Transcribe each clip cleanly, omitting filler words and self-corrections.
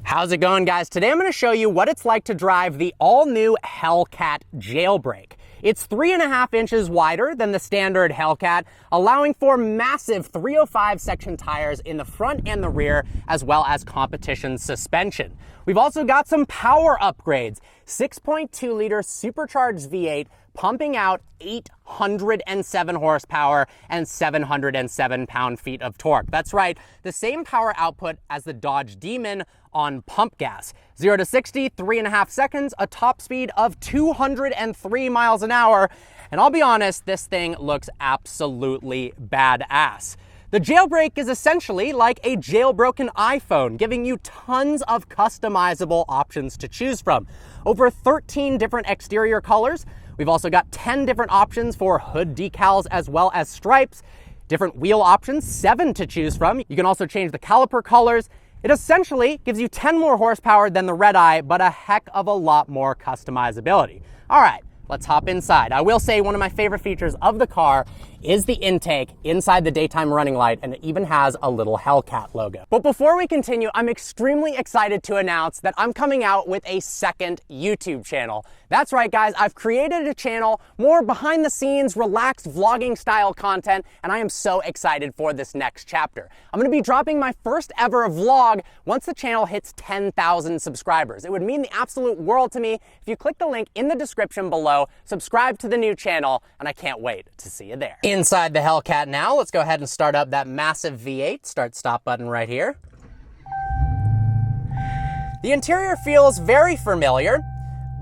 How's it going, guys? Today I'm going to show you what it's like to drive the all-new Hellcat JailBreak. It's 3.5 inches wider than the standard Hellcat, allowing for massive 305 section tires in the front and the rear, as well as competition suspension. We've also got some power upgrades. 6.2 liter supercharged V8 pumping out 807 horsepower and 707 pound-feet of torque. That's right, the same power output as the Dodge Demon on pump gas. 0 to 60, 3.5 seconds, a top speed of 203 miles an hour. And I'll be honest, this thing looks absolutely badass. The JailBreak is essentially like a jailbroken iPhone, giving you tons of customizable options to choose from. Over 13 different exterior colors. We've also got 10 different options for hood decals as well as stripes. Different wheel options, 7 to choose from. You can also change the caliper colors. It essentially gives you 10 more horsepower than the Red Eye, but a heck of a lot more customizability. All right, let's hop inside. I will say one of my favorite features of the car is the intake inside the daytime running light, and it even has a little Hellcat logo. But before we continue, I'm extremely excited to announce that I'm coming out with a second YouTube channel. That's right, guys, I've created a channel, more behind the scenes, relaxed vlogging style content, and I am so excited for this next chapter. I'm gonna be dropping my first ever vlog once the channel hits 10,000 subscribers. It would mean the absolute world to me if you click the link in the description below, subscribe to the new channel, and I can't wait to see you there. Inside the Hellcat now, let's go ahead and start up that massive V8. Start-stop button right here. The interior feels very familiar,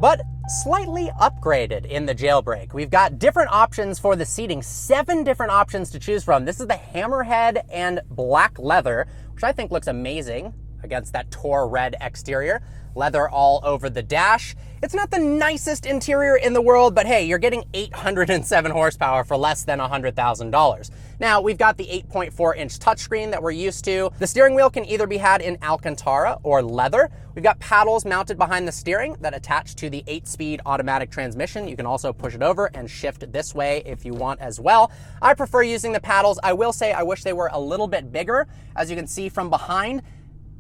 but slightly upgraded in the JailBreak. We've got different options for the seating, 7 different options to choose from. This is the hammerhead and black leather, which I think looks amazing against that Tor red exterior. Leather all over the dash. It's not the nicest interior in the world, but hey, you're getting 807 horsepower for less than $100,000. Now, we've got the 8.4-inch touchscreen that we're used to. The steering wheel can either be had in Alcantara or leather. We've got paddles mounted behind the steering that attach to the 8-speed automatic transmission. You can also push it over and shift this way if you want as well. I prefer using the paddles. I will say I wish they were a little bit bigger. As you can see from behind,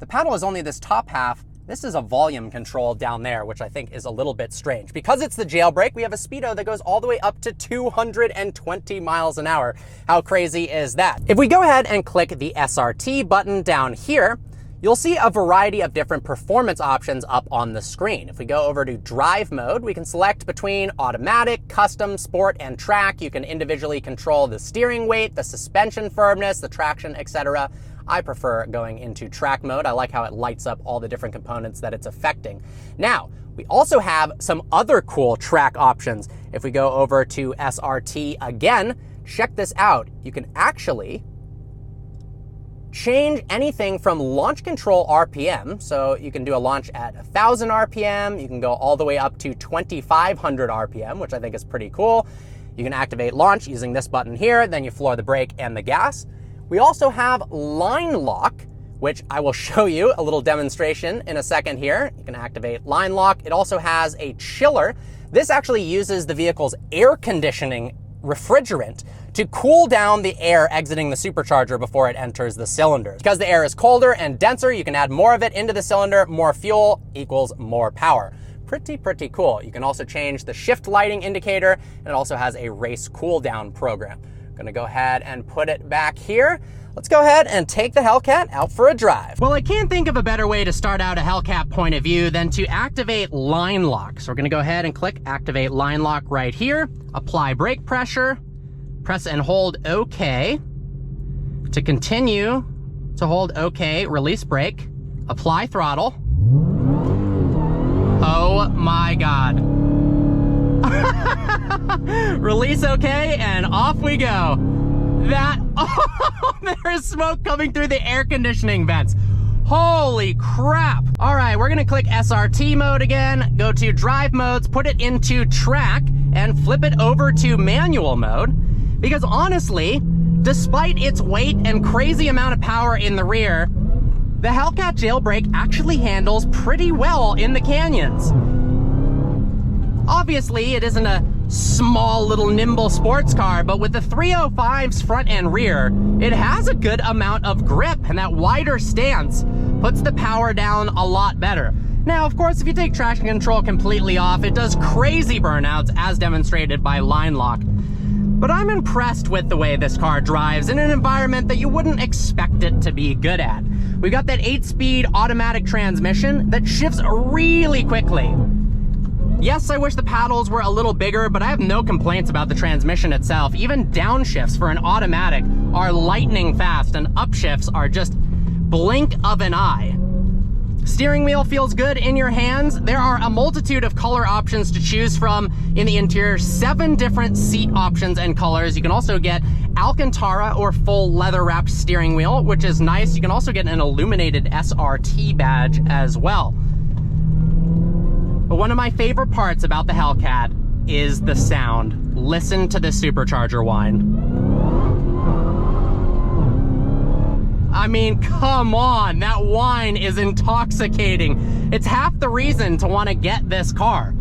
the paddle is only this top half. This is a volume control down there, which I think is a little bit strange. Because it's the JailBreak, we have a Speedo that goes all the way up to 220 miles an hour. How crazy is that? If we go ahead and click the SRT button down here, you'll see a variety of different performance options up on the screen. If we go over to drive mode, we can select between automatic, custom, sport, and track. You can individually control the steering weight, the suspension firmness, the traction, etc. I prefer going into track mode. I like how it lights up all the different components that it's affecting. Now, we also have some other cool track options. If we go over to SRT again, check this out. You can actually change anything from launch control RPM. So you can do a launch at 1,000 RPM. You can go all the way up to 2,500 RPM, which I think is pretty cool. You can activate launch using this button here. Then you floor the brake and the gas. We also have line lock, which I will show you a little demonstration in a second here. You can activate line lock. It also has a chiller. This actually uses the vehicle's air conditioning refrigerant to cool down the air exiting the supercharger before it enters the cylinder. Because the air is colder and denser, you can add more of it into the cylinder. More fuel equals more power. Pretty cool. You can also change the shift lighting indicator, and it also has a race cool down program. Gonna go ahead and put it back here. Let's go ahead and take the Hellcat out for a drive. Well, I can't think of a better way to start out a Hellcat point of view than to activate line lock. So we're gonna go ahead and click activate line lock right here, apply brake pressure, press and hold OK. To continue to hold OK, release brake, apply throttle. Oh my God. Release OK, and off we go. There's smoke coming through the air conditioning vents. Holy crap. All right, we're gonna click SRT mode again, go to drive modes, put it into track, and flip it over to manual mode. Because honestly, despite its weight and crazy amount of power in the rear, the Hellcat JailBreak actually handles pretty well in the canyons. Obviously, it isn't a small little nimble sports car, but with the 305's front and rear, it has a good amount of grip, and that wider stance puts the power down a lot better. Now, of course, if you take traction control completely off, it does crazy burnouts as demonstrated by line lock. But I'm impressed with the way this car drives in an environment that you wouldn't expect it to be good at. We've got that 8-speed automatic transmission that shifts really quickly. Yes, I wish the paddles were a little bigger, but I have no complaints about the transmission itself. Even downshifts for an automatic are lightning fast, and upshifts are just blink of an eye. Steering wheel feels good in your hands. There are a multitude of color options to choose from in the interior, 7 different seat options and colors. You can also get Alcantara or full leather wrapped steering wheel, which is nice. You can also get an illuminated SRT badge as well. But one of my favorite parts about the Hellcat is the sound. Listen to this supercharger whine. I mean, come on, that whine is intoxicating. It's half the reason to want to get this car.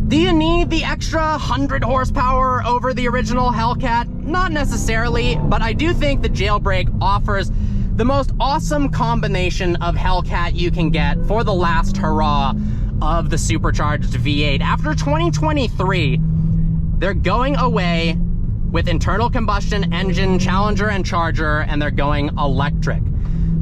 Do you need the extra 100 horsepower over the original Hellcat? Not necessarily, but I do think the Jailbreak offers the most awesome combination of Hellcat you can get for the last hurrah of the supercharged V8. After 2023, they're going away with internal combustion engine Challenger and Charger, and they're going electric.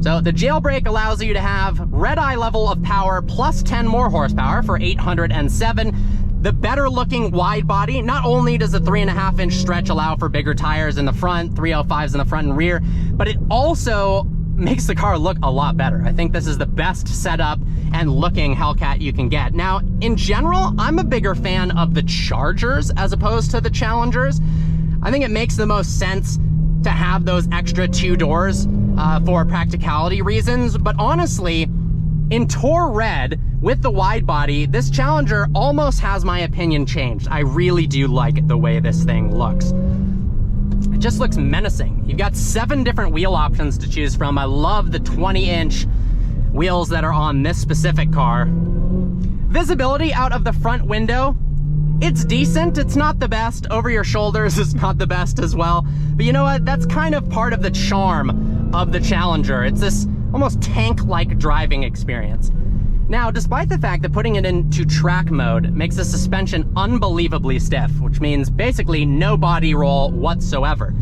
So the Jailbreak allows you to have red-eye level of power plus 10 more horsepower for 807. The better looking wide body, not only does the 3.5-inch stretch allow for bigger tires in the front, 305s in the front and rear, but it also makes the car look a lot better. I think this is the best setup and looking Hellcat you can get. Now, in general, I'm a bigger fan of the Chargers as opposed to the Challengers. I think it makes the most sense to have those extra 2 doors for practicality reasons, but honestly, in Tour Red with the wide body, this Challenger almost has my opinion changed. I really do like the way this thing looks. It just looks menacing. You've got 7 different wheel options to choose from. I love the 20-inch wheels that are on this specific car. Visibility out of the front window, it's decent. It's not the best. Over your shoulders is not the best as well. But you know what? That's kind of part of the charm of the Challenger. It's this almost tank-like driving experience. Now, despite the fact that putting it into track mode makes the suspension unbelievably stiff, which means basically no body roll whatsoever,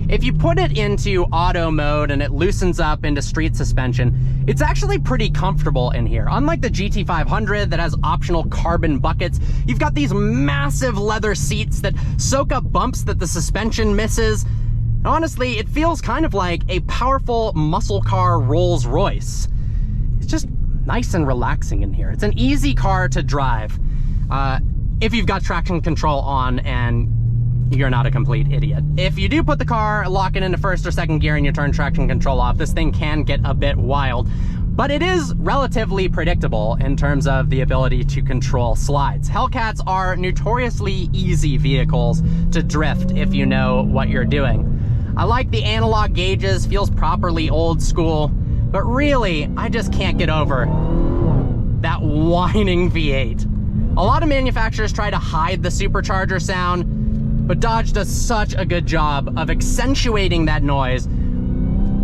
if you put it into auto mode and it loosens up into street suspension, it's actually pretty comfortable in here. Unlike the GT500 that has optional carbon buckets, you've got these massive leather seats that soak up bumps that the suspension misses. Honestly, it feels kind of like a powerful muscle car Rolls Royce. It's just nice and relaxing in here. It's an easy car to drive if you've got traction control on and you're not a complete idiot. If you do put the car, lock it into first or second gear and you turn traction control off, this thing can get a bit wild. But it is relatively predictable in terms of the ability to control slides. Hellcats are notoriously easy vehicles to drift if you know what you're doing. I like the analog gauges, feels properly old school, but really, I just can't get over that whining V8. A lot of manufacturers try to hide the supercharger sound, but Dodge does such a good job of accentuating that noise,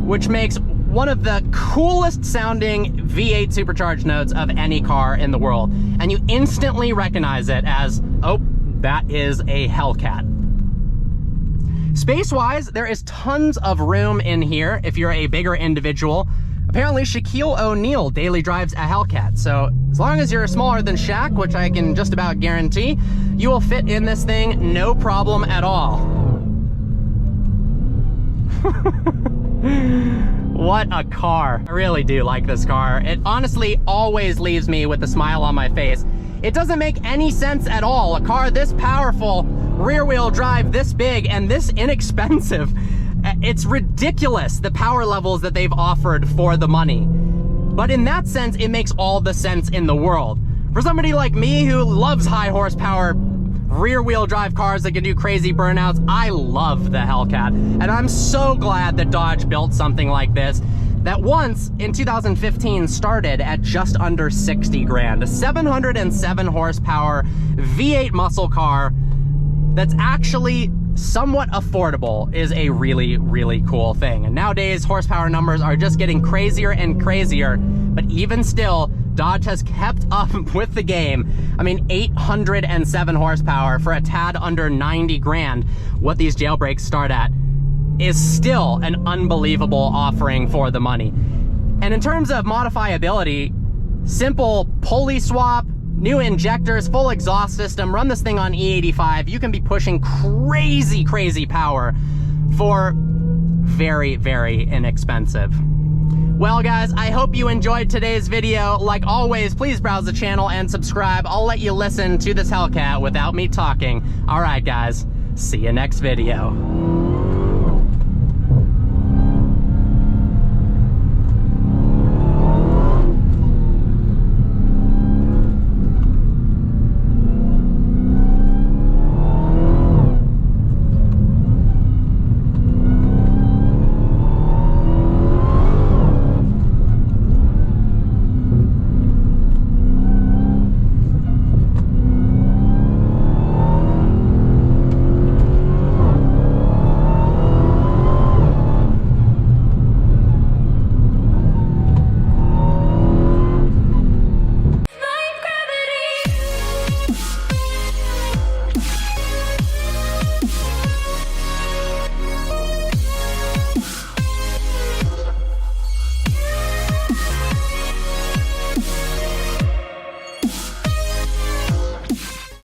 which makes one of the coolest sounding V8 supercharged notes of any car in the world. And you instantly recognize it as, oh, that is a Hellcat. Space-wise, there is tons of room in here if you're a bigger individual. Apparently, Shaquille O'Neal daily drives a Hellcat, so as long as you're smaller than Shaq, which I can just about guarantee, you will fit in this thing no problem at all. What a car. I really do like this car. It honestly always leaves me with a smile on my face. It doesn't make any sense at all. A car this powerful, rear-wheel drive this big, and this inexpensive. It's ridiculous, the power levels that they've offered for the money. But in that sense, it makes all the sense in the world. For somebody like me who loves high horsepower, rear-wheel drive cars that can do crazy burnouts, I love the Hellcat. And I'm so glad that Dodge built something like this that once, in 2015, started at just under 60 grand. A 707 horsepower V8 muscle car that's actually somewhat affordable is a really, really cool thing. And nowadays, horsepower numbers are just getting crazier and crazier, but even still, Dodge has kept up with the game. I mean, 807 horsepower for a tad under 90 grand, what these jailbreaks start at, is still an unbelievable offering for the money. And in terms of modifiability, simple pulley swap, new injectors, full exhaust system, run this thing on E85, you can be pushing crazy, crazy power for very, very inexpensive. Well guys, I hope you enjoyed today's video. Like always, please browse the channel and subscribe. I'll let you listen to this Hellcat without me talking. All right guys, see you next video.